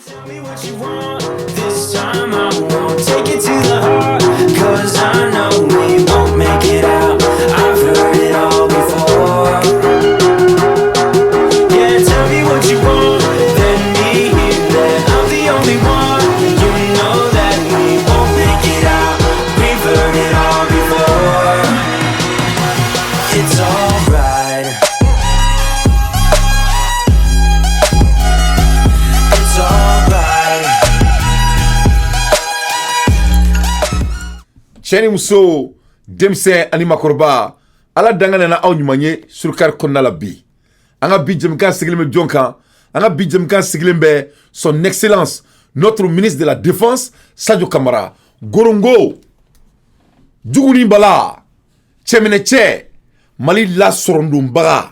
Tell me what you want. This time I won't take it to the heart. Cause I know we won't make it out. I've heard it all before. Yeah, tell me what you want. Let me hear that I'm the only one. You know that we won't make it out. We've heard it all before. It's alright. It's alright. Cheni muso demse ani makorba ala dangana na aw nyumanye surkar konna la bi anga bi jemka sigilme jonka anga bi jemka sigilme son excellence notre ministre de la défense Sadio Camara gorongo juguni bala chemene che Mali la sorondum baga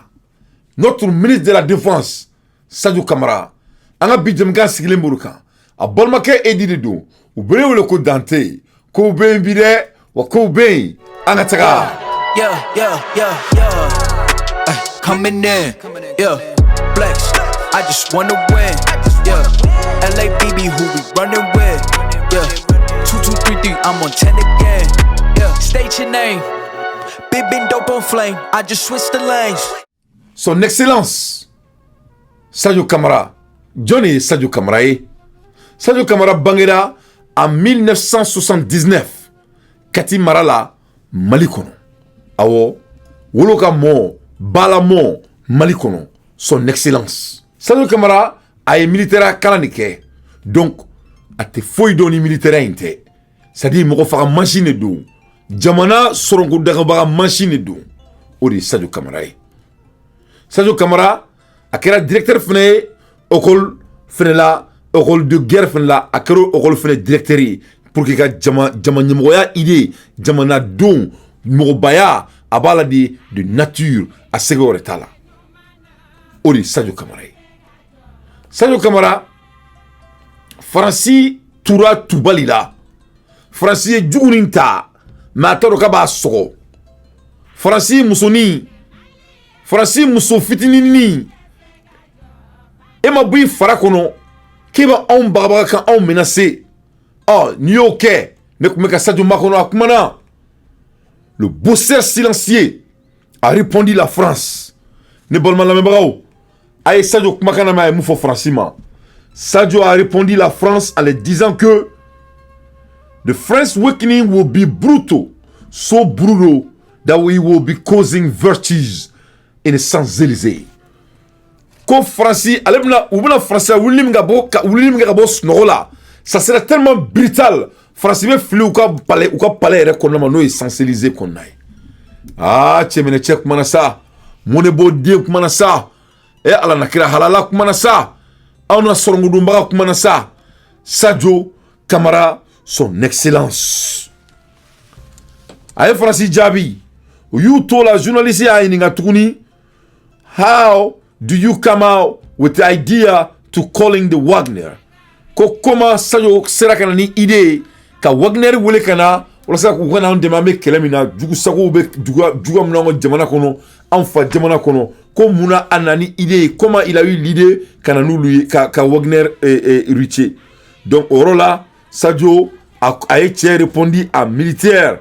notre ministre de la défense Sadio Camara anga bi jemka sigilme buruka a bolmake edide do ubrewe ko dante ko be bide wa ko be anga taga Coming in, yeah, flex. I just wanna win, yeah. LABB, who we running with, yeah. 2233, I'm on 10 again, yeah. State your name, big been dope on flame. I just switched the lanes. Son excellence Sadio Camara Johnny Sadio Camara Sadio Camara bangera en 1979 Kati Marala Mali kono awo woloka mo bala mo Mali kono son excellence Sadio Camara ay militaire kalanike donc ate foy doni militaire inte c'est-à-dire moko faka machine do jamana sorongo daga baga machine do odi Sadio Camara Sadio Camara akera directeur fene école fene la école de guerre fene la akero école fene directeur pour que jama nyemoya idée jamana don mogobaya abala de nature a segore tala ori Sadio Camara Sadio Camara Franci tura tubalila Franci juguninta mataro kaba sogo Franci musoni Franci muso fitinini ema bui farakono keba on baba kan on menacé oh ni ok ne kumeka Sadio makono akumana. Le bosseur silencieux a répondu la France. Ne bolman la membrao. Aïe Sadio Kumakana ma moufo francima. Sadio a répondu la France en lui disant que the French awakening will be brutal, so brutal that we will be causing vertiges in the Champs-Élysées. Ko Franci, alebna ubna français wulim gabo snola. Ça serait tellement brutal. France be fili u ka palais yɛrɛ kɔnɔna ma n'o ye Champs-Élysées kɔnɔna ye aa cɛminɛ cɛ kumana sa mɔnɛbɔ den kumana sa ala na kira halala kumana sa anw na sɔrɔngudonbaga kumana sa Sadio Camara son excellence a ye France jaabi u y'u to la journaliste y'a ɲininka tuguni how do you come out with the idea to calling the Wagner ko comment Sadio sera kana ni idée ka Wagner wele kana walasa ku kana on demande kɛlɛ min na jugu sago be jugu mun na jamana kɔnɔ an fa jamana kɔnɔ ko muna anani idée comment il a eu l'idée kana n'ulu ka Wagner riche donc au rôle là Sadio a été répondu à militaire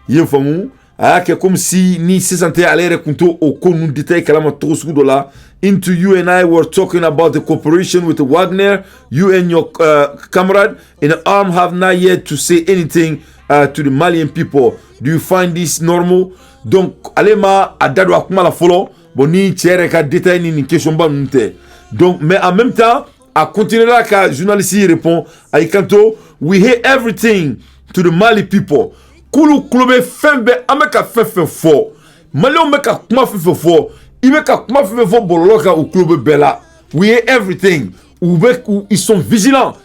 yé famu a que comme si ni se sentait aller raconter au konu détail kalama to sugu do la into you and I were talking about the cooperation with Wagner. You and your comrade in the arm have not yet to say anything to the Malian people. Do you find this normal? Donc, alema adado akuma la folo. Boni tiere ka détail ni question ba nte. Donc, mais en même temps, a continuer là ka journaliste répond. Ay kanto, we hear everything to the Mali people. Kulu klobe fembe ameka fefe fo. Malion meka kuma fefe fo. We hear everything. Ils sont vigilants.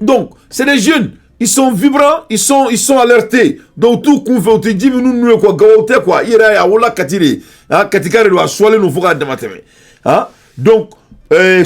Donc, c'est des jeunes. Ils sont vibrants, ils sont alertés. Donc, tout qu'on fait, on te dit, nous, quoi, gaote, quoi, ira ya wala katire. Katikare doit soile nous foka demateme. Donc,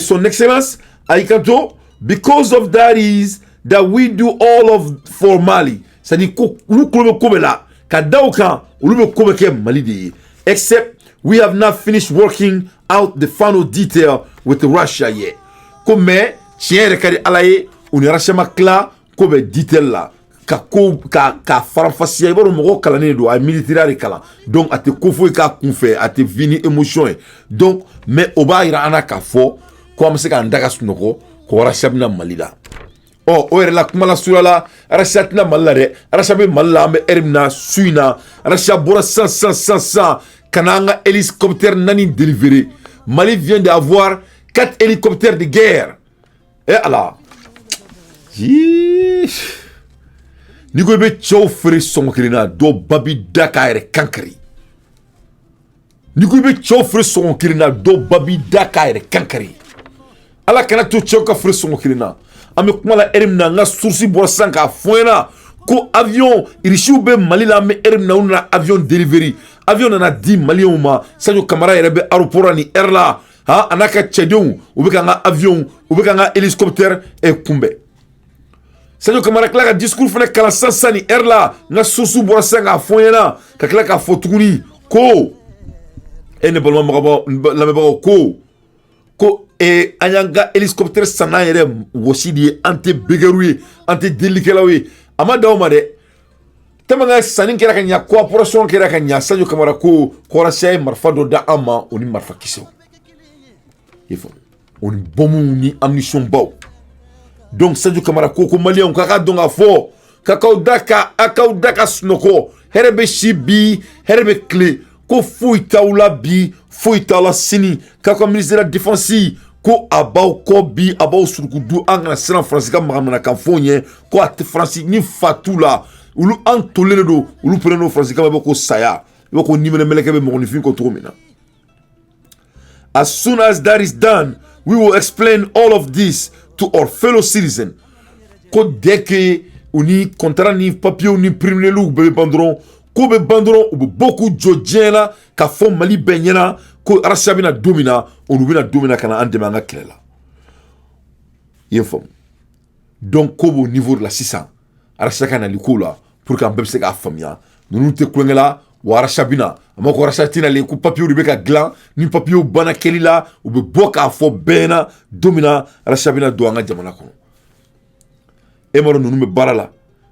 son excellence, Aïkanto, because of that is that we do all of for Mali. c'est-à-dire ko olu kolo ko be la ka daw kan olu be ko be ke Mali de except we have not finished working out the final detail with Russia yet ko mais tiens kadi alaye on Russia makla ko be detail la ka farafasiya i b'a dɔn mɔgɔ kalannen don a ye militaire de kalan donc a tɛ ko foyi k'a kunfɛ a tɛ vi ni émotion ye donc mais o b'a yira an na k'a fɔ ko an bɛ se k'an da ka sunɔgɔ ko Russia bɛna Mali la o yɛrɛ la kuma la suya la Russia tɛna Mali la dɛ Russia bɛ Mali la an bɛ heure min na su in na Russia bɔra sisan ka na an ka hélicoptère 4 délivrer Mali vient d'avoir 4 hélicoptères de guerre ala ni ko i bɛ cɛw feere sɔngɔ kelen na dɔw ba bi da k'a yɛrɛ kankari ni ko i bɛ cɛw feere sɔngɔ kelen na dɔw ba bi da k'a yɛrɛ kankari ala kana to cɛw ka feere sɔngɔ kelen na an bɛ kuma la heure min na n ka source bɔra sisan k'a fɔ n ɲɛna ko avion irisiw bɛ Mali la an bɛ heure min na u nana avion délivrer avion nana di maliyɛnw ma Sadio Camara yɛrɛ bɛ aéroport la ni heure la a n'a ka cɛdenw u bɛ ka n ka avion u bɛ ka n ka hélicoptère kunbɛn Sadio Camara tila ka discours fana kalan sisan ni heure la n ka source bɔra sisan k'a fɔ n ɲɛna ka tila k'a fɔ tuguni ko ne balima lamɛnbagaw ko an y'an ka hélicoptère san n'an yɛrɛ wɔsi de ye an tɛ begeru ye an tɛ delilikɛlaw ye a ma d'aw ma dɛ tellement que sanni kɛra ka ɲa coopération kɛra ka ɲa Sadio Camara ko Russia ye marifa dɔ da an ma o ni marifa kisɛw i fɔ o ni bombew ni ammunition baw donc Sadio Camara ko maliyɛnw k'a ka dɔn k'a fɔ k'aw da ka sunɔgɔ hɛrɛ bɛ si bi hɛrɛ bɛ tile ko foyi t'aw la bi foyi t'aw la sini k'aw ka ministre de la défense ko a b'aw kɔ bi a b'aw surukudu an kana siran Faransi ka magamanakan fɔ ɲɛ ko a tɛ Faransi ni fa t'u la olu an tolen de don olu pɛrɛnnen don Faransi kama i b'a ko saya i b'a ko nimɛnɛmɛlɛkɛ bɛ mɔgɔninfin kɔ cogo min na as soon as that is done we will explain all of this to our fellow citizens ko dès que u ni contrat ni papier ni priminelu bɛ ban dɔrɔn ko bɛ ban dɔrɔn u bɛ bɔ k'u jɔ diɲɛ la ka fɔ Mali bɛɛ ɲɛna ko Russia bɛna don min na olu bɛna don min na ka na an dɛmɛ an ka kɛlɛ la i ye faamu donc ko b'o niveau de la sisan Russia ka nali ko la pour que an bɛɛ bɛ se k'a faamuya ninnu tɛ kulonkɛ la wa Russia bɛna a ma ko Russia tɛna le ko papier de bɛ ka dilan ni papier banna kɛli la u bɛ bɔ k'a fɔ bɛɛ ɲɛna don min na Russia bɛna don an ka jamana kɔnɔ e ma dɔn ninnu bɛ baara la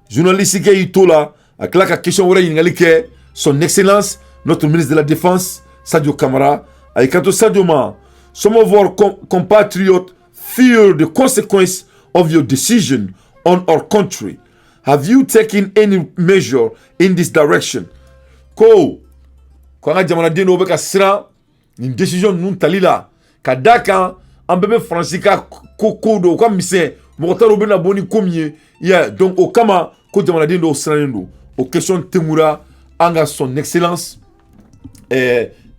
journaliste kɛ y'i to la a tila ka question wɛrɛ ɲininkali kɛ son excellence notre ministre de la défense Sadio Camara a y'i kanto Sadio ma some of our compatriots fear the consequence of your decision on our country. Have you taken any measure in this direction? Ko an ka jamanaden dɔw bɛ ka siran nin décision ninnu tali la ka d'a kan an bɛɛ bɛ Faransi ka ko dɔw ka misɛn mɔgɔ t'a dɔn u bɛna bɔ ni ko min ye yeah donc o kama ko jamanaden dɔw sirannen don o question tɛŋura an ka son excellence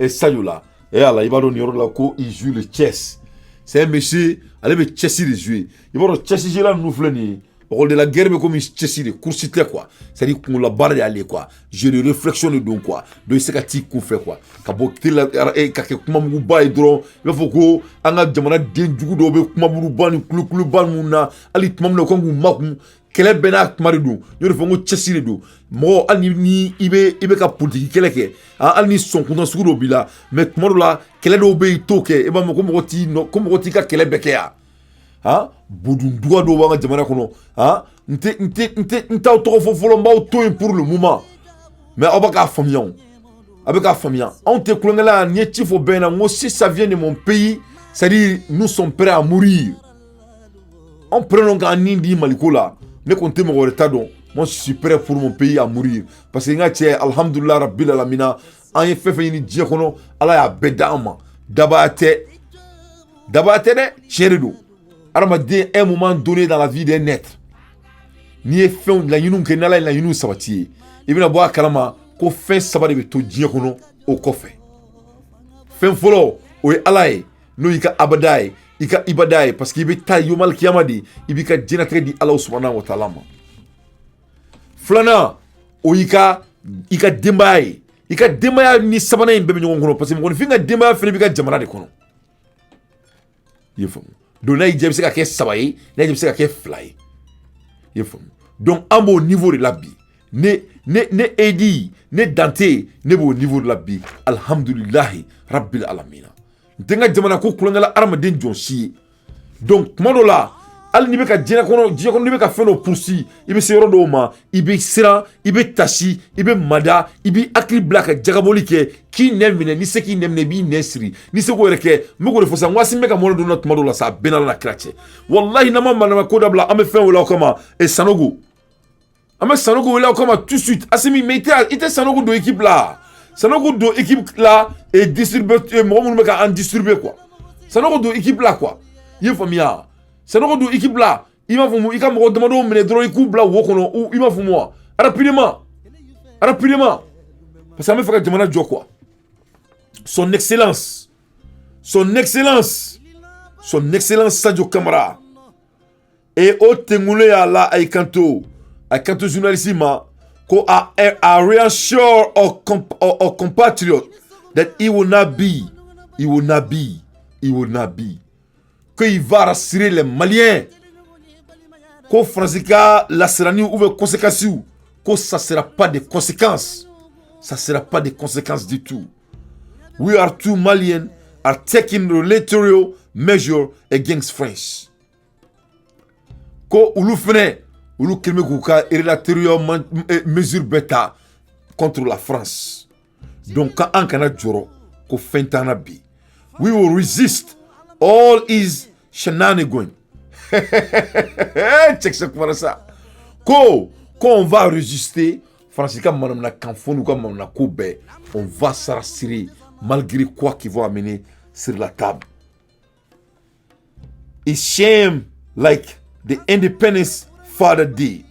Sadio la ala i b'a dɔn nin yɔrɔ la ko il joue le chess c'est un monsieur ale bɛ chess de jouer i b'a dɔn chess joueur ninnu filɛ nin ye ɔkɔli de la guerre bɛ komi chess de course tɛ quoi c'est à dire kungola baara de y'ale quoi jeu de réflexion de don quoi donc i se ka t'i kun fɛ quoi ka bɔ tele la ka kɛ kumamuguba ye dɔrɔn i b'a fɔ ko an ka jamanaden jugu dɔw bɛ kumamuguba ni kulukuluba ninnu na hali tuma min na u kan k'u makun kɛlɛ bɛɛ n'a kuma de don n y'o de fɔ n ko cɛsiri de don mɔgɔ hali ni i bɛ ka politiki kɛlɛ kɛ hali ni sɔn kuntan sugu dɔw b'i la mais tuma dɔw la kɛlɛ dɔw bɛ yen i t'o kɛ i b'a mɛn ko mɔgɔ t'i ka kɛlɛ bɛɛ kɛ yan budunduga dɔw b'an ka jamana kɔnɔ n t'aw tɔgɔ fɔ fɔlɔ n b'aw to yen pour le moment mais aw bɛ k'a faamuya o a bɛ k'a faamuya anw tɛ kulonkɛ la n ye ci fɔ bɛɛ na n ko si ça vient de mon pays c'est à dire nous sommes prêts à mourir anw prenons k'an ni di maliko la ne kɔni tɛ mɔgɔ wɛrɛ ta dɔn moi je suis prêt pour mon pays à mourir parce que n ka cɛ alhamdulilah rabbil alamina an ye fɛn fɛn ɲini diɲɛ kɔnɔ ala y'a bɛɛ d'an ma dabaya tɛ dɛ tiɲɛ de don adamaden un moment donné dans la vie d'un être n'i ye fɛnw laɲiniw kɛ n'ala ye laɲiniw sabati ye i bɛna bɔ a kalama ko fɛn saba de bɛ to diɲɛ kɔnɔ o kɔfɛ fɛn fɔlɔ o ye ala ye n'o y'i ka abada ye i ka ibada ye parce que i bɛ taa yomal kiyama de i b'i ka diɲɛlatigɛ di ala subhanahu wa ta'ala ma filanan o y'i ka denbaya ye i ka denbaya ni sabanan in bɛɛ bɛ ɲɔgɔn kɔnɔ parce que mɔgɔninfin ka denbaya fana b'i ka jamana de kɔnɔ i ye faamu donc n'a y'i diya i bɛ se ka kɛ 3 ye n'a y'i diya i bɛ se ka kɛ 2 ye i ye faamu donc an b'o niveau de la bi ne Edi ne Dante ne b'o niveau de la bi alhamdulillahi rabbil alamina ntenga jamana ko kulongala armaden jonsi donc kuma dɔ la hali n'i bɛ ka diɲɛ kɔnɔ n'i bɛ ka fɛn dɔ poursuit i bɛ se yɔrɔ dɔw ma i bɛ siran i bɛ tasi i bɛ mada i bɛ hakili bila ka jagabɔli kɛ k'i nɛ minɛ ni se k'i nɛ minɛ i b'i nɛ siri ni se k'o yɛrɛ kɛ n bɛ k'o de fɔ sisan waati n bɛ ka mɔlɔ don na tuma dɔw la sa a bɛɛ n'Ala na kira cɛ walahi n'an ma manama ko dabila an bɛ fɛn wele aw kama Sanogo an bɛ Sanogo wele aw kama tout de suite Asimi mais i tɛ Sanogo don équipe la Sanogo don équipe la et distribuer mɔgɔ minnu bɛ ka an distribuer quoi Sanogo don équipe la quoi i ye faamuya Sanogo don équipe la i m'a faamu i ka mɔgɔ damadɔ minɛ dɔrɔn i k'u bila wo kɔnɔ ou i m'a faamu wa rapidement parce que an bɛ fɛ ka jamana jɔ quoi son excellence Sadio Camara et o tengule ya la ay kanto journaliste ma ko I reassure our compatriot that he will not be qu'il va rassurer les Maliens ko Francisca la serani ou conséquences ko ça sera pas des conséquences du tout. We are two Malians are taking relatorial measure against France ko ulu kelme ko ka relatorial mesure beta contre la France donc quand an kana joro ko fentana bi we will resist all his shenanigans. Check ça comme ça. Quand on va résister, Francisca manamna kanfonu ka manamna kobe, on va s'arrasser malgré quoi qu'ils vont amener sur la table. It's shame like the Independence Father Day.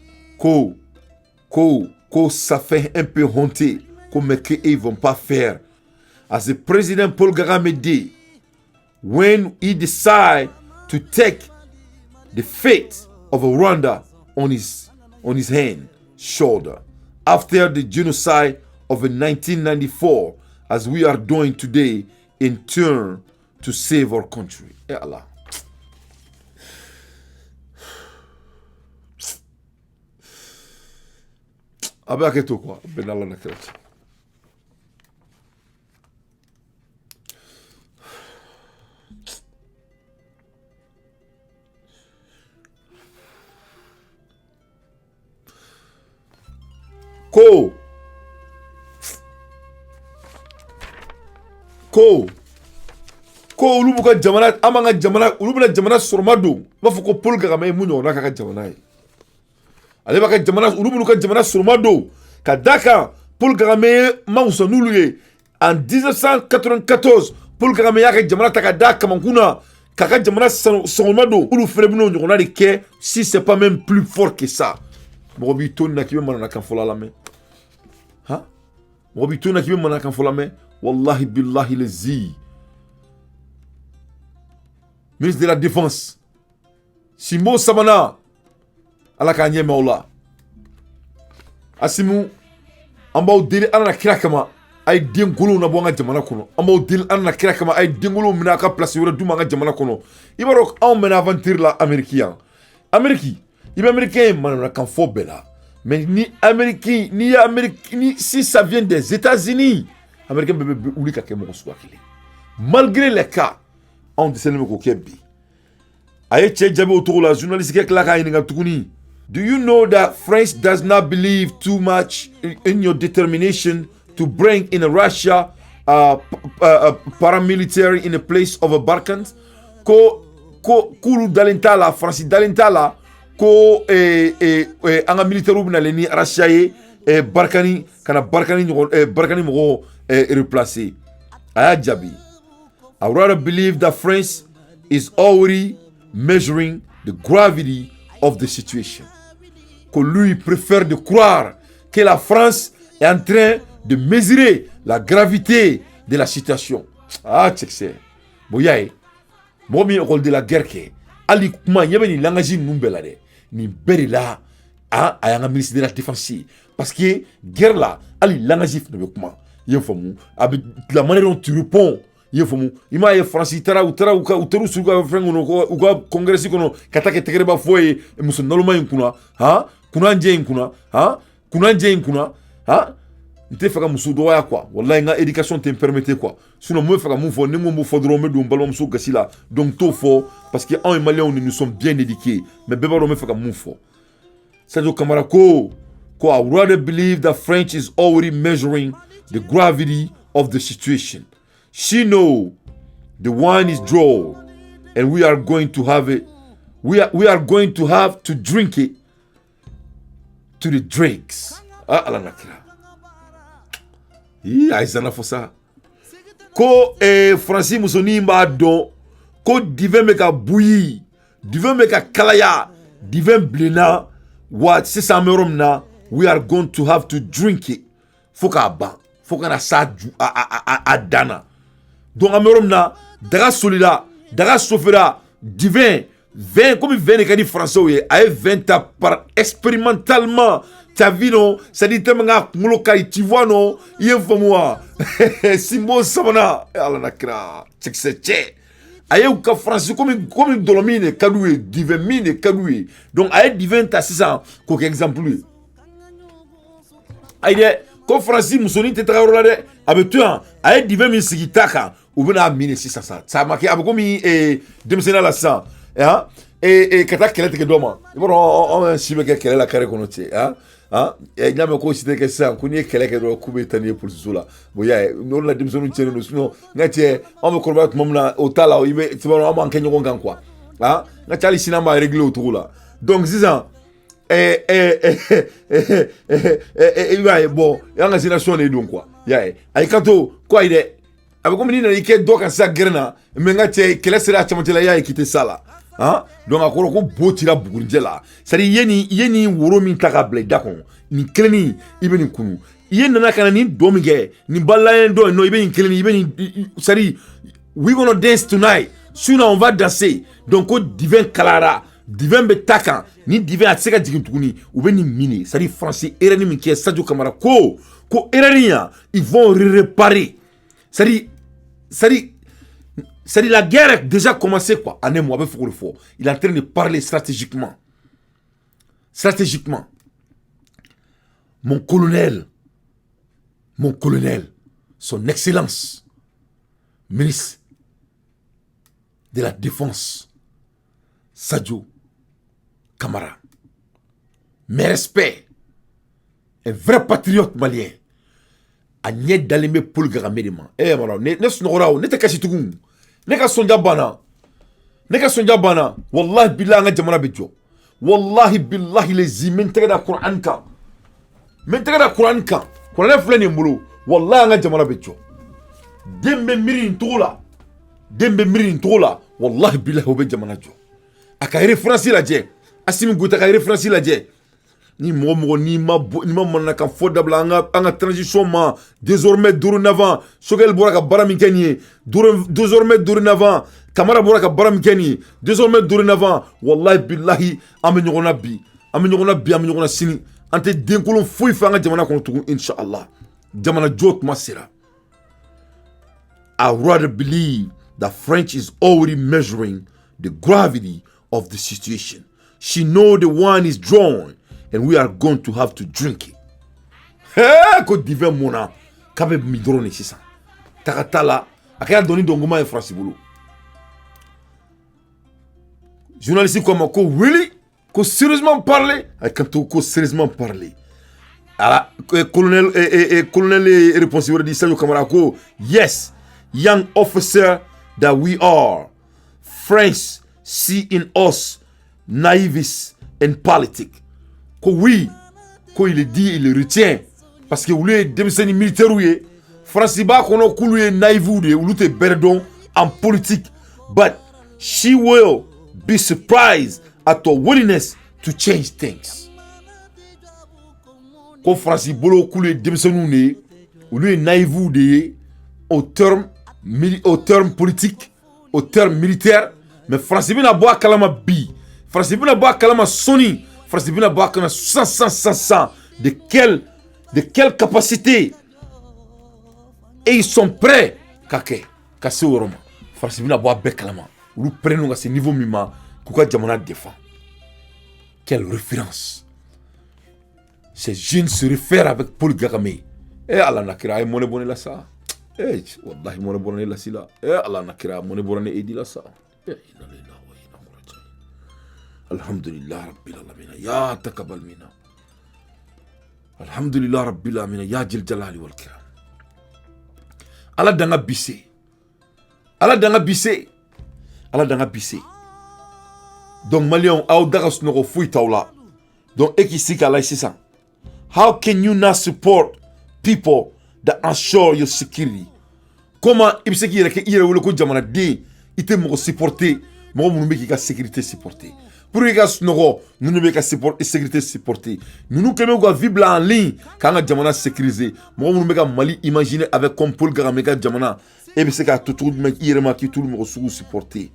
Ça fait un peu honter comme qu'ils vont pas faire. As the President Paul Kagame dit, when he decide to take the fate of Rwanda on his shoulder after the genocide of 1994, as we are doing today, in turn to save our country. Ya Allah. Abe to quoi? Benalla na kret. Ko olu buka jamana amanga jamana olu bena jamana sormado ba fo ko Paul Kagame mu nyona ka jamana yi ale ba ka jamana olu bulu ka jamana sormado ka daka Paul Kagame mausa nuluye en 1994 Paul Kagame ya ka jamana ta ka daka mankuna ka jamana sormado olu fere bino nyona de ke si c'est pas même plus fort que ça mobi ton na kibe manana kan fola la me ha mobi ton na kibe manana kan fola me wallahi billahi lazi ministre de la Défense Simbo Samana ala ka nyema ola asimu ambaw deli ana kira kama ay dengolo na bonga jamana kono ambaw deli ana kira kama ay dengolo mina ka place wora duma nga jamana kono ibaro on mena aventure la américain ibe américain manana kan fo bela mais ni américain ni si ça vient des États-Unis américain bebe uli ka kemo ko malgré les cas on disait ko kebi aye che jabe autour la journaliste ke la ka yinga tukuni. Do you know that France does not believe too much in your determination to bring in Russia paramilitary in a place of a Balkans? Kulu dalentala France dalentala ko anga militaire bina leni Russia Balkani kana Balkani mo replacer aya jabi. I rather believe that France is already measuring the gravity of the situation. Que lui préfère de croire que la France est en train de mesurer la gravité de la situation. Ah, check ça. Boyaye, moi mi rôle de la guerre que ali kuma yebeni langaji numbela de ni berila a ayanga ministre de la défense parce que guerre là ali langaji ne kuma yefomu avec la manière dont tu réponds yefomu ima ye France itara utaru suka frengono ko uga congrès kono katake tegreba foye muso naluma yinkuna ha kuna nje yinkuna ha kuna jeng kuna ha nte faka muso doya quoi wallahi nga éducation te permettait quoi sinon moi faka mon fo ne mo fo dro me do balon muso gasila donc to fo parce que en malien nous sommes bien éduqués mais beba do me faka mon fo Sadio Camara ko I would rather believe that French is already measuring the gravity of the situation. She know the wine is drawn and we are going to have it. We are going to have to drink it to the drinks. Ah, ala nakira. Aizana fosa. Ko Francis Musoni mba don. Ko divin meka bouilli. Divin meka kalaya. Divin blena. What sisamerom na. We are going to have to drink it. Foka ba. Foka na sa dana. Donc amerom na. Daga solida. Daga sofera. Divin. 20, comme 20 qui dit français, a 20 par expérimentalement. Tu as vu, non? Ça dit, tu vois, non? Il y a un peu moi. Simon Samana. Allah nakra. C'est que c'est. Aïe, ou ka français, comme dolomine, kadoué, divin mine, kadoué. Donc, aïe, divin, t'as 600. Quoi exemple, lui. Aïe, comme français, Moussoni, t'es très relade. Avec toi, aïe, divin, mine, c'est qui t'aka. Ou bien, mine, 600. Ça a marqué, avec comme, demsena la 100. Et kata kɛlɛ tigɛ dɔ ma i b'a dɔn anw si bɛ kɛ kɛlɛ la kare kɔnɔ ten n y'a mɛn ko si tɛ kɛ sisan ko n'i ye kɛlɛ kɛ dɔrɔn k'u bɛ taa n'i ye polisiso la bon y'a ye n'olu la denmisɛnninw tiɲɛnen don sinon n ka cɛ anw bɛ kɔrɔbaya tuma min na o t'a la i bɛ tu b'a dɔn an b'an kɛ ɲɔgɔn kan quoi n ka cɛ hali sini an b'a régler o cogo la donc sisan i b'a ye bon an ka génération de don quoi y'a ye a y'i kan to ko ayi dɛ a bɛ komi n'i nana i kɛ dɔ kan sisan gɛrɛn na mais n ka cɛ kɛlɛ sera a cɛmancɛ la i y'a ye k'i tɛ s'a la. Donc a kɔrɔ ko bo tira bugurijɛ la c'est à dire ye ni woro min ta ka bila i da kɔnɔ nin kelen i bɛ nin kunu i ye nana ka na nin dɔ min kɛ nin balayen dɔ non i bɛ nin kelen i bɛ nin c'est à dire we gonna dance tonight sinon on va danser donc ko divin kalara divin bɛ ta kan ni divin a tɛ se ka jigin tuguni u bɛ nin mine c'est à dire français erreur min kɛ Sadio Camara ko erreur ya ils vont réparer c'est-à-dire la guerre a déjà commencé quoi. En un mois, il est en train de parler stratégiquement. Stratégiquement. Mon colonel, son excellence, ministre de la Défense, Sadio Camara. Mes respects. Un vrai patriote malien. Agnès Dalemé Paul Garamedema. Ne sunora, ne te cache tout. Ne ka sonja bana wallahi billahi nga jamana bejo wallahi billahi lezi men tega da Qur'an kan Qur'an flani mbulu wallahi nga jamana bejo dembe mirin tola wallahi billahi obe jamana jo aka référence la je asimi gota ka référence la je ni mo ni ma manna kan fo dabla anga transition ma désormais dorénavant sogel boraka barami kenye désormais dorénavant Camara boraka barami kenye désormais dorénavant wallahi billahi ame nyogona sini ante denkolon foi fa anga jamana kono tugu inshallah jamana jot masira. I rather believe that French is already measuring the gravity of the situation. She know the wine is drawn and we are going to have to drink it. Ko divin mona kabe mi drone sisa takatala akaya doni dongoma en France bolo journaliste comme ko really ko sérieusement parler quand ko sérieusement parler ala colonel responsable di Sadio Camara ko yes young officer that we are France see in us naives in politics. Oui, quand il dit, il retient. Parce que vous voulez des militaires, France ba kono kulu naïf ou te berdon en politique. But she will be surprised at your willingness to change things. Quand France bolo kulu demsenou ou naïf ou au terme politique, au terme militaire, mais France bina boa kalama bi. France bina boa kalama soni. France bina boa kana 100 de quelle capacité et ils sont prêts kase oroma France bina boa bekalama ou prennent à ce niveau mima kuka jamana défend. Quelle référence. ces jeunes se réfèrent avec Paul Kagame. Allah nakira monnaie bonne là ça. Wallahi monnaie bonne là si là. Allah nakira monnaie bonne edi là ça. Alhamdulillah rabbil alamin ya taqabbal minna. Alhamdulillah rabbil alamin ya jil jalali wal kiram. Allah danga bisse. Allah danga bisse. Allah danga bisse. Donc Malion aw daga sunogo fui tawla. Donc ekisika la sisa. How can you not support people that ensure your security? Comment ibseki yere ke yere wolo ko jamana de ite mo supporter mo munu be ki ka sécurité supporter. Pour que sunogo nous be ka sécurité supporter. Nous keme go vivre en ligne quand nga jamana sécurisé. Mo munu be ka Mali imaginer avec comme Paul Kagame ka jamana e be se ka tout me yere ma ki tout mo su supporter.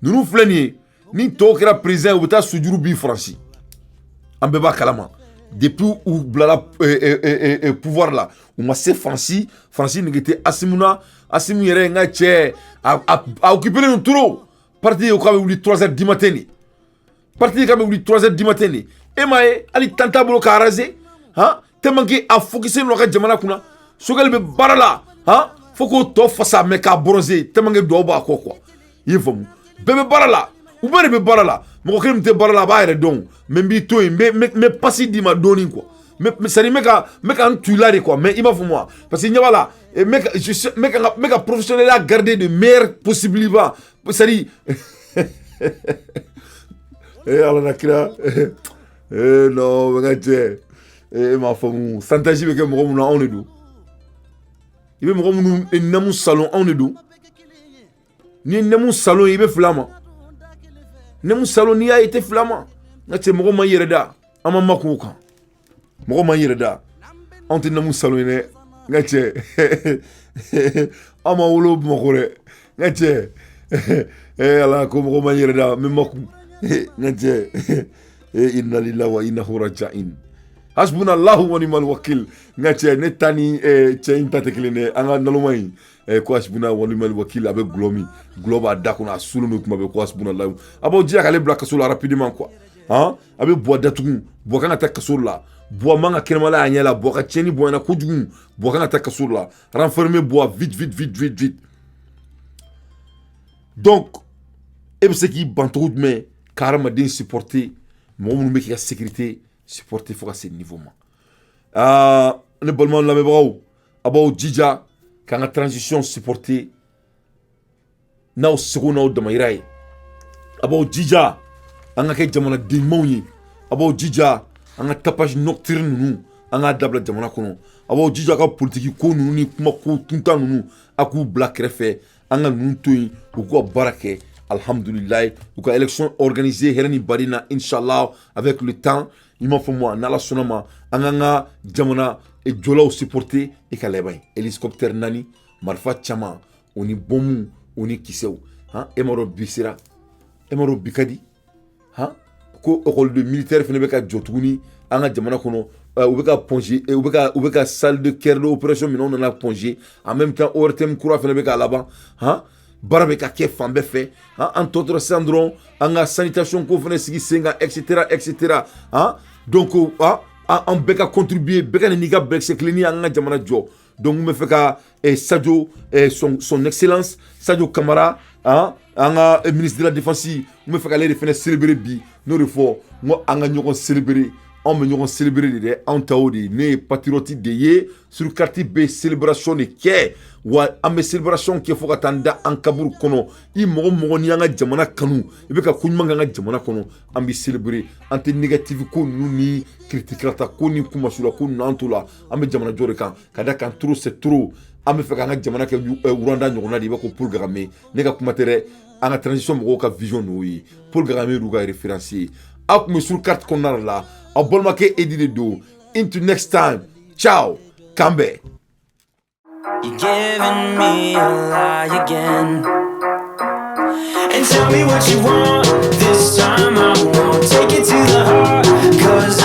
Nous flanier ni to kera président ou ta sujuru bi franci. Ambeba kalama. Depuis où blala pouvoir là où ma c'est Franci n'était Asimuna Asimu yere nga che a occuper le trop parti au kabe 3h du matin parti kabe 3h du matin e mae ali tanta bolo karaze ha temanki a focuser no ka jamana kuna sogal be barala ha foko to fasa me ka bronzer temanki do ba ko quoi yefom bebe barala ou be barala mo ko te barala ba yere don mais to me passi di ma doni quoi mais ça me ka tulare quoi mais il m'a fait moi parce que nyabala me ka professionnel à garder de meilleures possibilités ça dit ala nakira non ngate ma famu santaji be ke mo na on edu ibe mo mu namu salon on edu ni namu salon ibe flama namu salon ni a été flama ngate mo ma yereda ama makuka mo ma yereda on te namu salon ne ngate ama wolo mo gore ngate ala ko mo ma yereda me maku ngate inna lillahi wa inna ilaihi raji'un hasbunallahu wa ni'mal wakil ngate netani chain tateklene anga nalumai ko hasbuna wa ni'mal wakil avec globa dakuna sulu no kuma be ko hasbunallahu abo dia kale black kasul rapidement quoi hein avec bois datugu bois kana ta kasul la bois manga kelmala anyala bois ka cheni bois na kujugu bois kana ta kasul la renfermer bois vite donc et ce qui bantou mais carrément de supporter mon nous qui a sécurité supporter faut à ce niveau ma le bolman la mebro abo jija quand la transition supporter na o segona o de mairai abo jija anga ke jamana de moni abo jija anga tapage nocturne nu anga dabla jamana kono abo jija ka politique ko nu ni kuma ko tunta nu aku black refe anga nu toyi ko barake. Alhamdulillah, donc élection organisée herani barina inshallah avec le temps il m'a fait moi nala sonama anganga jamana et jola supporter et kalebay hélicoptère nani marfa chama oni bomu oni kisew hein emaro bisira emaro bikadi hein ko école de militaire fene beka jotuni anga jamana kono ubeka pongé et ubeka salle de guerre d'opération mais on a pongé en même temps ORTM coura fene beka là-bas hein barabe ka ke fambe fait en d'autres syndrome en sanitation ko fene sigi senga etc hein donc en beka contribuer beka ni ga break c'est clini en jamana jo donc me fait ka Sadio son excellence Sadio Camara hein en ministre de la défense me fait ka les fene célébrer bi no refo mo anga ñoko célébrer on me ñoko célébrer de en taodi ne patriotique de ye sur quartier B célébration de ke wa ambe célébration qui faut attendre en kabur kono i mogo ni nga jamana kanu ibe ka kunyuma nga jamana kono ambi célébrer anti négative ko ni critiquer ko ni kuma sula ko nantula ambe jamana jore kan kada kan trop c'est trop ambe fe ka nga jamana ke uranda nyona di ba ko pour Kagame ne ka kuma tere anga transition mogo ka vision no yi pour Kagame ruga référencier ak me sur carte konar la abolma ke edile do into next time ciao kambe. You're giving me a lie again. And tell me what you want. This time I won't take it to the heart. 'Cause